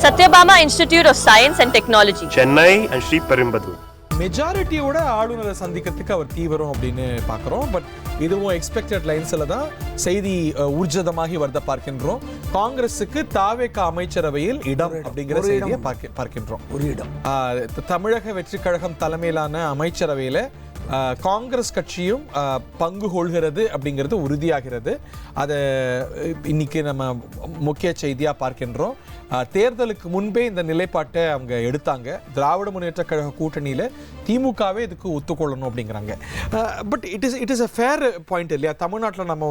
Satyabama Institute of Science and Technology, Chennai and Sri Perumbudur. மெஜாரிட்டியோட ஆளுநரை சந்திக்கிறதுக்கு அவர் தீவிரம் அப்படின்னு பார்க்குறோம். பட் இதுவும் எக்ஸ்பெக்டட் லைன்ஸில் தான் செய்தி ஊர்ஜிதமாகி வரத பார்க்கின்றோம். காங்கிரஸுக்கு தாவேக அமைச்சரவையில் இடம் அப்படிங்கிற செய்தியை பார்க்கின்றோம். ஒரு இடம் தமிழக வெற்றி கழகம் தலைமையிலான அமைச்சரவையில் காங்கிரஸ் கட்சியும் பங்கு கொள்கிறது அப்படிங்கிறது உறுதியாகிறது. அதை இன்னைக்கு நம்ம முக்கிய செய்தியாக பார்க்கின்றோம். தேர்தலுக்கு முன்பே இந்த நிலைப்பாட்டை அவங்க எடுத்தாங்க. திராவிட முன்னேற்ற கழக கூட்டணியில் திமுகவே இதுக்கு ஒத்துக்கொள்ளணும் அப்படிங்கிறாங்க. But it is a fair point இல்லையா? தமிழ்நாட்டில் நம்ம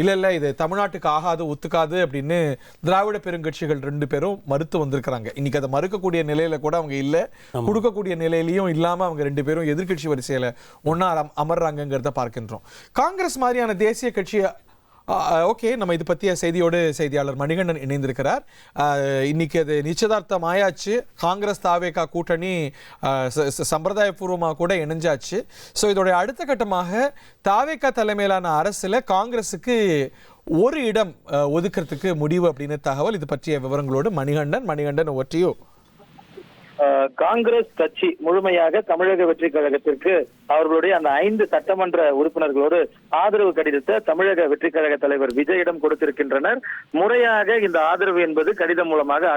இல்லை இது தமிழ்நாட்டுக்கு ஆகாது ஒத்துக்காது அப்படின்னு திராவிட பெருங்கட்சிகள் 2 பேரும் மறுத்து வந்திருக்கிறாங்க. இன்னைக்கு அதை மறுக்கக்கூடிய நிலையில கூட அவங்க இல்லை, கொடுக்கக்கூடிய நிலையிலையும் இல்லாமல் அவங்க 2 பேரும் எதிர்கட்சி வரிசையில் ஒன்னா அமர்றாங்கிறத பார்க்கின்றோம். காங்கிரஸ் மாதிரியான தேசிய கட்சி ஓகே, நம்ம இது பற்றிய செய்தியோடு செய்தியாளர் மணிகண்டன் இணைந்திருக்கிறார். இன்னைக்கு அது நிச்சயதார்த்தம் ஆயாச்சு. காங்கிரஸ் தாவேகா கூட்டணி சம்பிரதாயபூர்வமாக கூட இணைஞ்சாச்சு. ஸோ இதோடைய அடுத்த கட்டமாக தாவேகா தலைமையிலான அரசில் காங்கிரஸுக்கு ஒரு இடம் ஒதுக்கிறதுக்கு முடிவு அப்படின்னு தகவல். இது பற்றிய விவரங்களோடு மணிகண்டன் ஒற்றியோ. காங்கிரஸ் கட்சி முழுமையாக தமிழக வெற்றி கழகத்திற்கு அவர்களுடைய அந்த 5 சட்டமன்ற உறுப்பினர்களோடு ஆதரவு கடிதத்தை தமிழக வெற்றி கழக தலைவர் விஜயிடம் கொடுத்திருக்கின்றனர். முறையாக இந்த ஆதரவு என்பது கடிதம் மூலமாக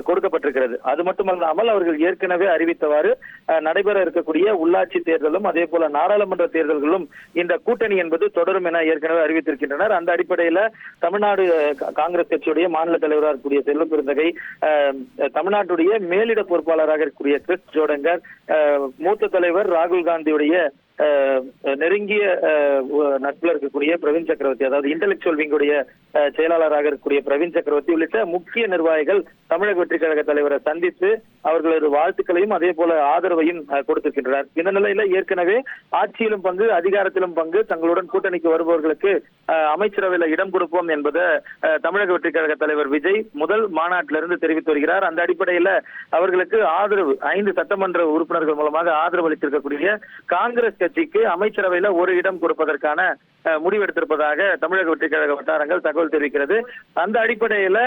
கொடுக்கப்பட்டிருக்கிறது. அது மட்டுமல்லாமல் அவர்கள் ஏற்கனவே அறிவித்தவாறு நடைபெற இருக்கக்கூடிய உள்ளாட்சி தேர்தலும் அதே போல நாடாளுமன்ற தேர்தல்களும் இந்த கூட்டணி என்பது தொடரும் என ஏற்கனவே அறிவித்திருக்கின்றனர். அந்த அடிப்படையில தமிழ்நாடு காங்கிரஸ் கட்சியுடைய மாநில தலைவராக இருக்கக்கூடிய செல்வ பெருந்தகை, தமிழ்நாட்டுடைய மேலிட பொறுப்பாளராக இருக்கக்கூடிய கிறிஸ் ஜோடங்கர், மூத்த தலைவர் ராகுல் காந்தியுடைய நெருங்கிய நட்புல இருக்கக்கூடிய பிரவீன் சக்கரவர்த்தி, அதாவது இன்டெலெக்சுவல் விங்குடைய செயலாளராக இருக்கக்கூடிய பிரவீன் சக்கரவர்த்தி உள்ளிட்ட முக்கிய நிர்வாகிகள் தமிழக வெற்றி கழக தலைவரை சந்தித்து அவர்களது வாழ்த்துக்களையும் அதே போல ஆதரவையும் கொடுத்திருக்கின்றனர். இந்த நிலையில ஏற்கனவே ஆட்சியிலும் பங்கு அதிகாரத்திலும் பங்கு தங்களுடன் கூட்டணிக்கு வருபவர்களுக்கு அமைச்சரவையில் இடம் கொடுப்போம் என்பதை தமிழக வெற்றி கழக தலைவர் விஜய் முதல் மாநாட்டிலிருந்து தெரிவித்து வருகிறார். அந்த அடிப்படையில அவர்களுக்கு ஆதரவு 5 சட்டமன்ற உறுப்பினர்கள் மூலமாக ஆதரவு அளித்திருக்கக்கூடிய காங்கிரஸ் கட்சிக்கு அமைச்சரவையில ஒரு இடம் கொடுப்பதற்கான முடிவெடுத்திருப்பதாக தமிழக வெற்றி கழக வட்டாரங்கள் தகவல் தெரிவிக்கிறது. அந்த அடிப்படையில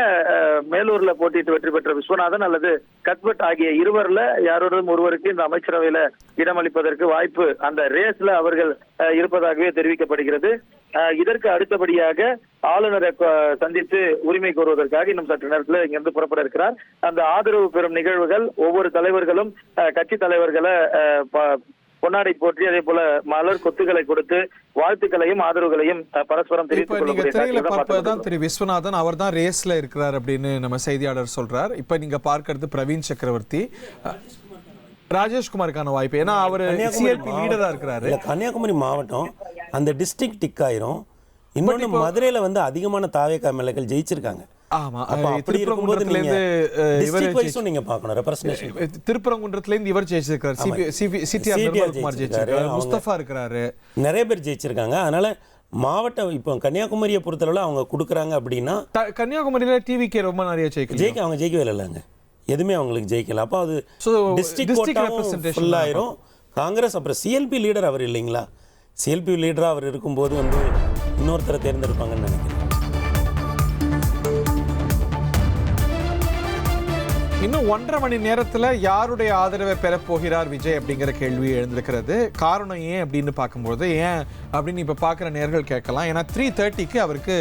மேலூர்ல போட்டியிட்டு வெற்றி பெற்ற விஸ்வநாதன் அல்லது கத்பட் ஆகிய இருவர்ல யாரோடும் ஒருவருக்கு இந்த அமைச்சரவையில இடம் அளிப்பதற்கு வாய்ப்பு அந்த ரேஸ்ல அவர்கள் இருப்பதாகவே தெரிவிக்கப்படுகிறது. இதற்கு அடுத்தபடியாக ஆளுநரை சந்தித்து உரிமை கோருவதற்காக இன்னும் சற்று நேரத்தில் இங்கிருந்து புறப்பட இருக்கிறார். அந்த ஆதரவு பெறும் நிகழ்வுகள் ஒவ்வொரு தலைவர்களும் கட்சி தலைவர்களை பொன்னாடை போற்றி அதே போல மலர் கொத்துக்களை கொடுத்து வாழ்த்துக்களையும் ஆதரவுகளையும் பரஸ்பரம் தெரிவித்துக் திரு விஸ்வநாதன் அவர் தான் ரேஸ்ல இருக்கிறார் அப்படின்னு நம்ம செய்தியாளர் சொல்றார். இப்ப நீங்க பார்க்கிறது பிரவீன் சக்கரவர்த்தி, ராஜேஷ்குமாருக்கான வாய்ப்பு. ஏன்னா அவர் சிஎல்பி லீடரா இருக்கிறாரு. கன்னியாகுமரி மாவட்டம் அந்த டிஸ்ட்ரிக்ட் டிக்காயிரும். இன்னொன்று மதுரையில அதிகமான தாவேகா எம்எல்ஏக்கள் ஜெயிச்சிருக்காங்க. திருப்பரங்குன்றத்திலிருந்து இவர் ஜெயிச்சிருக்காரு, முஸ்தபா இருக்காரு, நிறைய பேர் ஜெயிச்சிருக்காங்க. அதனால மாவட்டம் இப்போ கன்னியாகுமரியை பொறுத்தளவு அவங்க கொடுக்குறாங்க அப்படின்னா கன்னியாகுமரியில டிவிக்கு ரொம்ப நிறைய ஜெயிக்க அவங்க ஜெயிக்கவே இல்லைங்க, எதுவுமே அவங்களுக்கு ஜெயிக்கல. அப்போ அது டிஸ்ட்ரிக்ட் ஃபுல்லாயிரும். காங்கிரஸ் அப்புறம் சிஎல்பி லீடர் அவர் இல்லைங்களா, சிஎல்பி லீடரா அவர் இருக்கும்போது இன்னொருத்தரை தேர்ந்தெடுப்பாங்கன்னு நினைக்கிறேன். இன்னும் 1.5 மணி நேரத்தில் யாருடைய ஆதரவை பெறப்போகிறார் விஜய் அப்படிங்கிற கேள்வி எழுந்திருக்கிறது. காரணம் ஏன் அப்படின்னு பார்க்கும்போது, ஏன் அப்படின்னு இப்போ பார்க்குற நேர்கள் கேட்கலாம். ஏன்னா 3:30க்கு அவருக்கு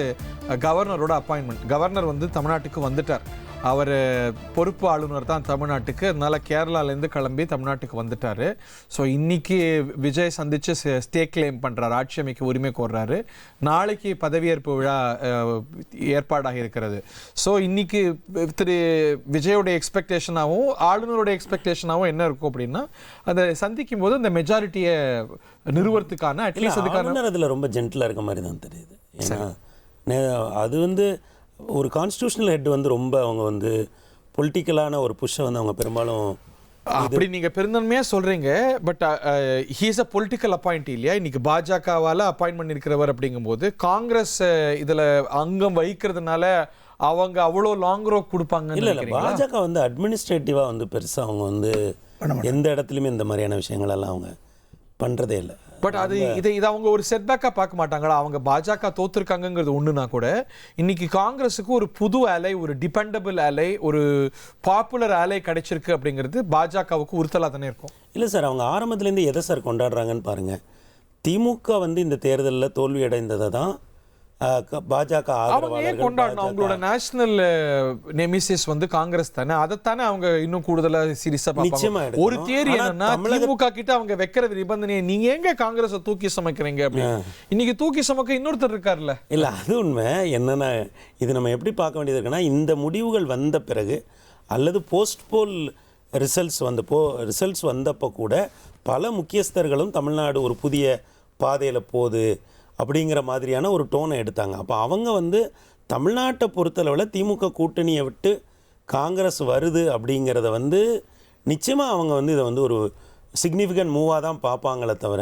கவர்னரோட அப்பாயின்மெண்ட். கவர்னர் தமிழ்நாட்டுக்கு வந்துட்டார். அவர் பொறுப்பு ஆளுநர் தான் தமிழ்நாட்டுக்கு. அதனால கேரளாலேருந்து கிளம்பி தமிழ்நாட்டுக்கு வந்துட்டார். ஸோ இன்னைக்கு விஜய் சந்தித்து ஸ்டே கிளைம் பண்ணுறாரு, ஆட்சி அமைக்க உரிமை கோர்றாரு. நாளைக்கு பதவியேற்பு விழா ஏற்பாடாக இருக்கிறது. ஸோ இன்னைக்கு திரு விஜயோடைய எக்ஸ்பெக்டேஷனாகவும் ஆளுநரோட எக்ஸ்பெக்டேஷனாகவும் என்ன இருக்கும் அப்படின்னா, அதை சந்திக்கும் போது இந்த மெஜாரிட்டியை நிறுவனத்துக்கான அட்லீஸ்ட் அதுக்கான அதில் ரொம்ப ஜென்டிலாக இருக்க மாதிரி தான் தெரியுது. அது ஒரு கான்ஸ்டியூஷனல் ஹெட் ரொம்ப அவங்க பொலிட்டிக்கலான ஒரு புஷ்ஷை அவங்க பெரும்பாலும் அப்படி நீங்க பெருந்தன்மையா சொல்றீங்க. But he is a political appoint இல்லையா? இன்னைக்கு பாஜகவால அப்பாயின்ட் பண்ணிருக்கிறவர் அப்படிங்கும்போது காங்கிரஸ் இதுல அங்கம் வகிக்கிறதுனால அவங்க அவ்வளோ லாங் ரோ கொடுப்பாங்க. இல்லை பாஜக அட்மினிஸ்ட்ரேட்டிவா பெருசா அவங்க எந்த இடத்துலையுமே இந்த மாதிரியான விஷயங்கள் எல்லாம் அவங்க பண்றதே இல்லை. பட் அது இதை அவங்க ஒரு செட்பேக்காக பார்க்க மாட்டாங்களா? அவங்க பாஜக தோத்துருக்காங்கிறது ஒன்றுனா கூட இன்னைக்கு காங்கிரஸுக்கு ஒரு புது அலை, ஒரு டிபெண்டபிள் அலை, ஒரு பாப்புலர் அலை கிடைச்சிருக்கு அப்படிங்கிறது பாஜகவுக்கு உறுத்தலாக தானே இருக்கும். இல்லை சார், அவங்க ஆரம்பத்துலேருந்து எதை சார் கொண்டாடுறாங்கன்னு பாருங்கள். திமுக வந்து இந்த தேர்தலில் தோல்வி அடைந்ததை தான் பாஜக கொண்டாடணும். அவங்களோட நேஷனல் நெமிசிஸ் வந்து காங்கிரஸ் தானே, அதைத்தானே அவங்க இன்னும் கூடுதலா சீரியஸா பார்ப்பாங்க. ஒரு தியரி என்னன்னா, திமுக கிட்ட அவங்க வைக்கிற நிபந்தனையை நீங்க எங்க காங்கிரஸை தூக்கி சமைக்கிறீங்க அப்படின்னு. இன்னைக்கு தூக்கி சமைக்க இன்னொருத்தர் இருக்காருல்ல. இல்ல, அது உண்மை. என்னன்னா, இது நம்ம எப்படி பார்க்க வேண்டியது இருக்குன்னா, இந்த முடிவுகள் வந்த பிறகு அல்லது போஸ்ட்போல் ரிசல்ட்ஸ் வந்தப்போ கூட பல முக்கியஸ்தர்களும் தமிழ்நாடு ஒரு புதிய பாதையில் போகுது அப்படிங்கிற மாதிரியான ஒரு டோனை எடுத்தாங்க. அப்போ அவங்க வந்து தமிழ்நாட்டை பொறுத்தளவில் திமுக கூட்டணியை விட்டு காங்கிரஸ் வருது அப்படிங்கிறத வந்து நிச்சயமாக அவங்க வந்து இதை வந்து ஒரு சிக்னிஃபிகண்ட் மூவாக தான் பார்ப்பாங்களே தவிர,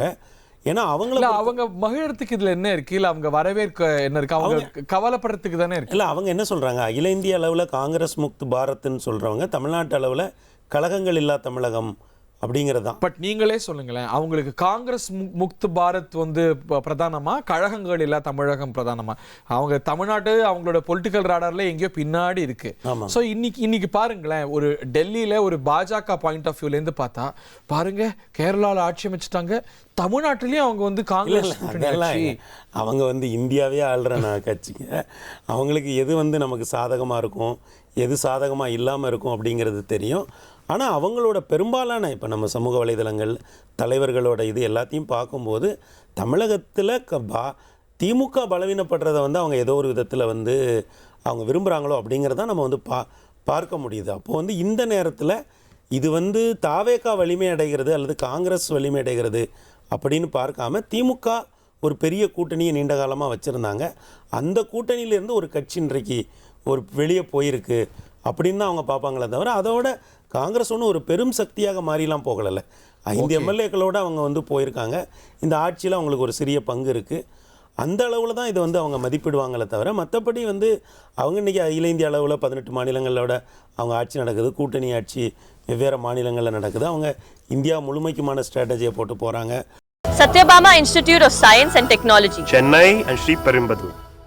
ஏன்னா அவங்க மகிழத்துக்கு இதில் என்ன இருக்குது, இல்லை அவங்க வரவேற்க என்ன இருக்குது, அவங்க கவலைப்படுறதுக்கு தானே இருக்குது. இல்லை, அவங்க என்ன சொல்கிறாங்க, அகில இந்திய அளவில் காங்கிரஸ் முக்த் பாரத்ன்னு சொல்கிறவங்க தமிழ்நாட்டு அளவில் கழகங்கள் இல்லா தமிழகம் அப்படிங்கிறதான். பட் நீங்களே சொல்லுங்களேன், அவங்களுக்கு காங்கிரஸ் முக்த் பாரத் வந்து பிரதானமா, கழகங்கள் இல்லா தமிழகம் பிரதானமா? அவங்க தமிழ்நாடு அவங்களோட பொலிட்டிக்கல் ராடார்ல எங்கேயோ பின்னாடி இருக்கு. ஸோ இன்னைக்கு பாருங்களேன், ஒரு டெல்லியில ஒரு பாஜக பாயிண்ட் ஆஃப் வியூல இருந்து பார்த்தா பாருங்க, கேரளாவில் ஆட்சி அமைச்சிட்டாங்க, தமிழ்நாட்டிலையும் அவங்க வந்து காங்கிரஸ் அவங்க வந்து இந்தியாவே ஆள்ற கட்சிங்க. அவங்களுக்கு எது வந்து நமக்கு சாதகமாக இருக்கும், எது சாதகமாக இல்லாமல் இருக்கும் அப்படிங்கிறது தெரியும். ஆனால் அவங்களோட பெரும்பாலான இப்போ நம்ம சமூக வலைதளங்கள் தலைவர்களோட இது எல்லாத்தையும் பார்க்கும்போது தமிழகத்தில் திமுக பலவீனப்படுறதை வந்து அவங்க ஏதோ ஒரு விதத்தில் வந்து அவங்க விரும்புகிறாங்களோ அப்படிங்கிறத நம்ம வந்து பார்க்க முடியுது. அப்போது வந்து இந்த நேரத்தில் இது வந்து தாவேகா வலிமை அடைகிறது அல்லது காங்கிரஸ் வலிமை அடைகிறது அப்படின்னு பார்க்காம, திமுக ஒரு பெரிய கூட்டணியை நீண்ட காலமாக வச்சுருந்தாங்க. அந்த கூட்டணியிலேருந்து ஒரு கட்சி இன்றைக்கு ஒரு வெளியே போயிருக்கு அப்படின்னு தான் அவங்க பார்ப்பாங்களே தவிர, அதோட காங்கிரஸ் ஒன்று ஒரு பெரும் சக்தியாக மாறிலாம் போகலை. 5 எம்எல்ஏக்களோடு அவங்க வந்து போயிருக்காங்க. இந்த ஆட்சியில் அவங்களுக்கு ஒரு சிறிய பங்கு இருக்குது. அந்த அளவில் தான் இதை வந்து அவங்க மதிப்பிடுவாங்களே தவிர, மற்றபடி வந்து அவங்க இன்றைக்கி அகில இந்திய அளவில் 18 மாநிலங்களோட அவங்க ஆட்சி நடக்குது, கூட்டணி ஆட்சி வெவ்வேறு மாநிலங்களில் நடக்குது. அவங்க இந்தியா முழுமைக்குமான ஸ்ட்ராட்டஜியை போட்டு போகிறாங்க. Satyabama Institute of Science and Technology, Chennai and Sri Perumbudur.